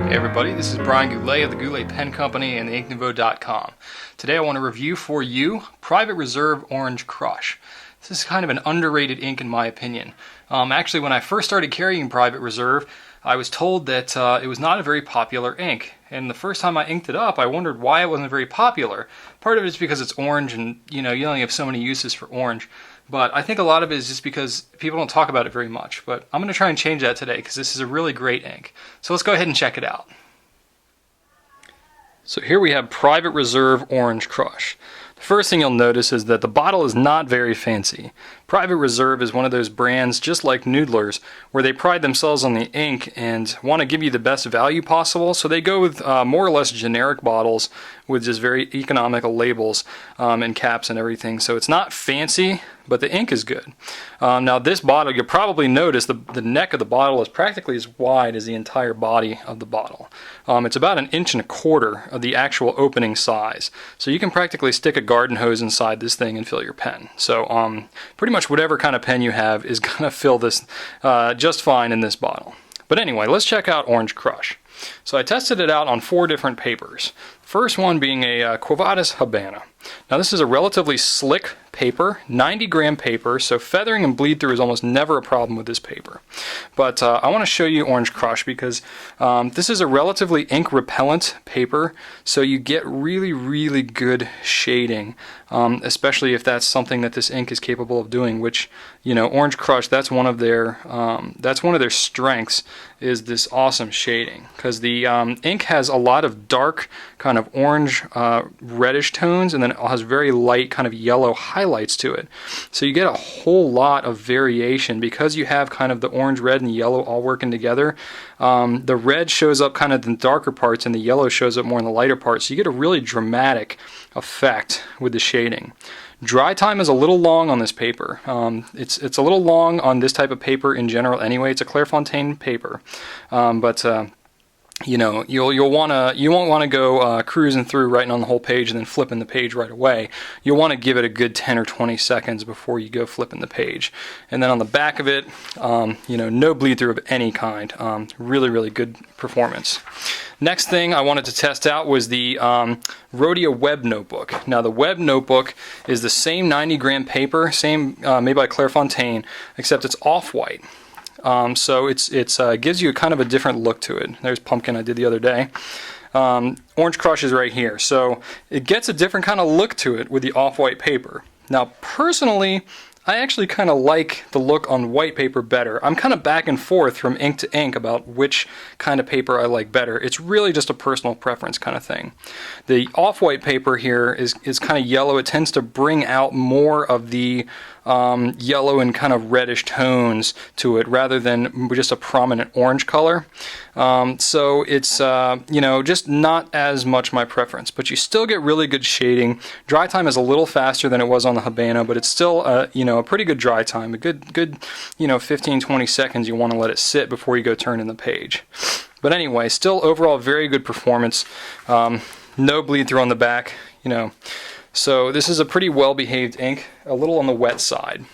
Hey everybody, this is Brian Goulet of the Goulet Pen Company and the InkNouveau.com. Today I want to review for you Private Reserve Orange Crush. This is kind of an underrated ink in my opinion. Actually, when I first started carrying Private Reserve, I was told that it was not a very popular ink. And the first time I inked it up, I wondered why it wasn't very popular. Part of it is because it's orange and you only have so many uses for orange. But I think a lot of it is just because people don't talk about it very much. But I'm going to try and change that today because this is a really great ink. So let's go ahead and check it out. So here we have Private Reserve Orange Crush. The first thing you'll notice is that the bottle is not very fancy. Private Reserve is one of those brands, just like Noodlers, where they pride themselves on the ink and want to give you the best value possible, so they go with more or less generic bottles with just very economical labels and caps and everything. So it's not fancy, but the ink is good. Now this bottle, you'll probably notice the neck of the bottle is practically as wide as the entire body of the bottle. It's about 1.25 inches of the actual opening size. So you can practically stick a garden hose inside this thing and fill your pen. So pretty much whatever kind of pen you have is going to fill this just fine in this bottle. But anyway, let's check out Orange Crush. So I tested it out on 4 different papers. First one being a Quo Vadis Habana. Now this is a relatively slick paper, 90-gram paper, so feathering and bleed through is almost never a problem with this paper. But I want to show you Orange Crush because this is a relatively ink repellent paper, so you get really good shading, especially if that's something that this ink is capable of doing, which, Orange Crush, that's one of their strengths, is this awesome shading, because the ink has a lot of dark kind of orange reddish tones, and then it has very light kind of yellow highlights to it. So you get a whole lot of variation because you have kind of the orange, red, and yellow all working together. The red shows up kind of in the darker parts and the yellow shows up more in the lighter parts. So you get a really dramatic effect with the shading. Dry time is a little long on this paper. It's a little long on this type of paper in general anyway. It's a Clairefontaine paper. You won't want to go cruising through writing on the whole page and then flipping the page right away. You'll want to give it a good 10 or 20 seconds before you go flipping the page. And then on the back of it, no bleed through of any kind. Really good performance. Next thing I wanted to test out was the Rodya Web Notebook. Now the Web Notebook is the same 90-gram paper, same made by Clairefontaine, except it's off-white. So it gives you kind of a different look to it. There's Pumpkin I did the other day. Orange Crush is right here. So it gets a different kind of look to it with the off-white paper. Now personally, I actually kind of like the look on white paper better. I'm kind of back and forth from ink to ink about which kind of paper I like better. It's really just a personal preference kind of thing. The off-white paper here is kind of yellow. It tends to bring out more of the yellow and kind of reddish tones to it rather than just a prominent orange color. So it's just not as much my preference, but you still get really good shading. Dry time is a little faster than it was on the Habana, but it's still a pretty good dry time. A good 15-20 seconds you want to let it sit before you go turn in the page. But anyway, still overall very good performance. No bleed through on the back, So this is a pretty well-behaved ink, a little on the wet side.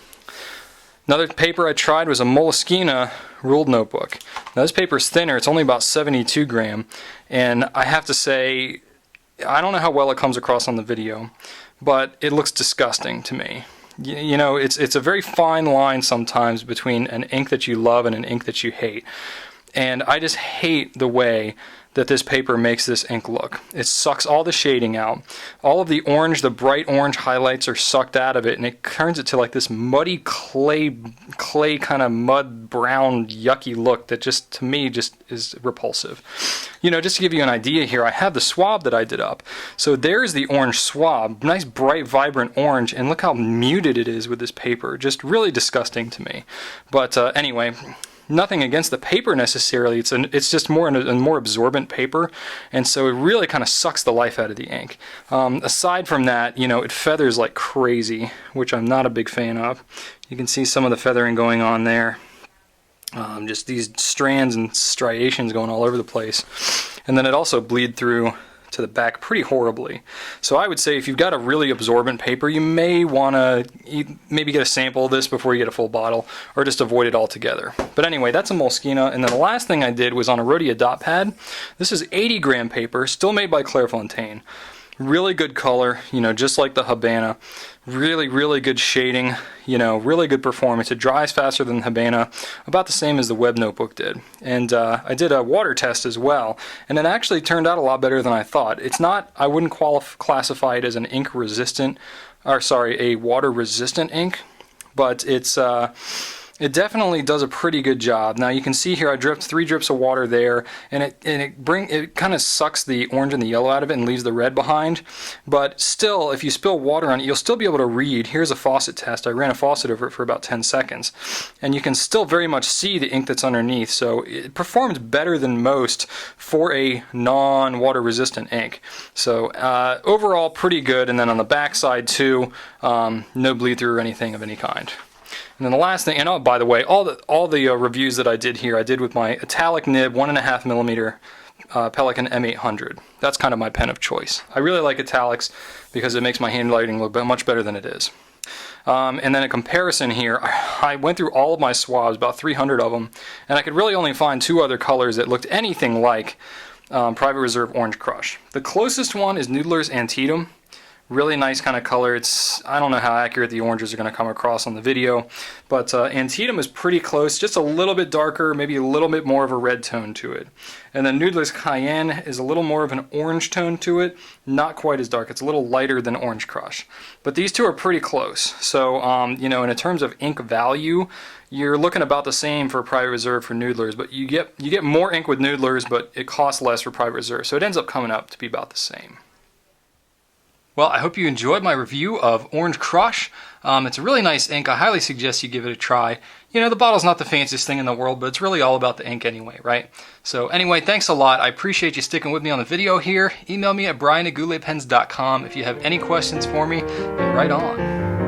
Another paper I tried was a Moleskine ruled notebook. Now this paper is thinner, it's only about 72 gram, and I have to say, I don't know how well it comes across on the video, but it looks disgusting to me. It's a very fine line sometimes between an ink that you love and an ink that you hate. And I just hate the way that this paper makes this ink look. It sucks all the shading out. All of the orange, the bright orange highlights are sucked out of it, and it turns it to like this muddy clay kind of mud brown yucky look that just, to me, just is repulsive. Just to give you an idea here, I have the swab that I did up. So there's the orange swab, nice bright vibrant orange, and look how muted it is with this paper. Just really disgusting to me. But anyway, nothing against the paper necessarily. It's just a more absorbent paper, and so it really kind of sucks the life out of the ink. Aside from that, it feathers like crazy, which I'm not a big fan of. You can see some of the feathering going on there. Just these strands and striations going all over the place. And then it also bleed through to the back pretty horribly. So I would say if you've got a really absorbent paper, you may want to maybe get a sample of this before you get a full bottle, or just avoid it altogether. But anyway, that's a Moleskine. And then the last thing I did was on a Rodya Dot Pad. This is 80 gram paper, still made by Clairefontaine. Really good color, you know, just like the Habana. Really, really good shading, you know, really good performance. It dries faster than the Habana, about the same as the Web Notebook did. And I did a water test as well, and it actually turned out a lot better than I thought. It's not, I wouldn't classify it as an ink resistant, or sorry, a water resistant ink, but it's it definitely does a pretty good job. Now you can see here I dripped 3 drips of water there, and it kind of sucks the orange and the yellow out of it and leaves the red behind. But still, if you spill water on it, you'll still be able to read. Here's a faucet test. I ran a faucet over it for about 10 seconds, and you can still very much see the ink that's underneath. So it performs better than most for a non-water resistant ink. So overall, pretty good. And then on the back side too, no bleed through or anything of any kind. And then the last thing, and oh, by the way, all the reviews that I did here, I did with my Italic nib 1.5 millimeter Pelikan M800. That's kind of my pen of choice. I really like Italics because it makes my handwriting look much better than it is. And then a comparison here, I went through all of my swabs, about 300 of them, and I could really only find 2 other colors that looked anything like Private Reserve Orange Crush. The closest one is Noodler's Antietam. Really nice kind of color. I don't know how accurate the oranges are going to come across on the video, but Antietam is pretty close, just a little bit darker, maybe a little bit more of a red tone to it. And then Noodler's Cayenne is a little more of an orange tone to it, not quite as dark. It's a little lighter than Orange Crush. But these two are pretty close. So, you know, in terms of ink value, you're looking about the same for Private Reserve for Noodlers, but you get more ink with Noodlers, but it costs less for Private Reserve. So it ends up coming up to be about the same. Well, I hope you enjoyed my review of Orange Crush. It's a really nice ink. I highly suggest you give it a try. You know, the bottle's not the fanciest thing in the world, but it's really all about the ink anyway, right? So anyway, thanks a lot. I appreciate you sticking with me on the video here. Email me at brian@gouletpens.com if you have any questions for me, and right on.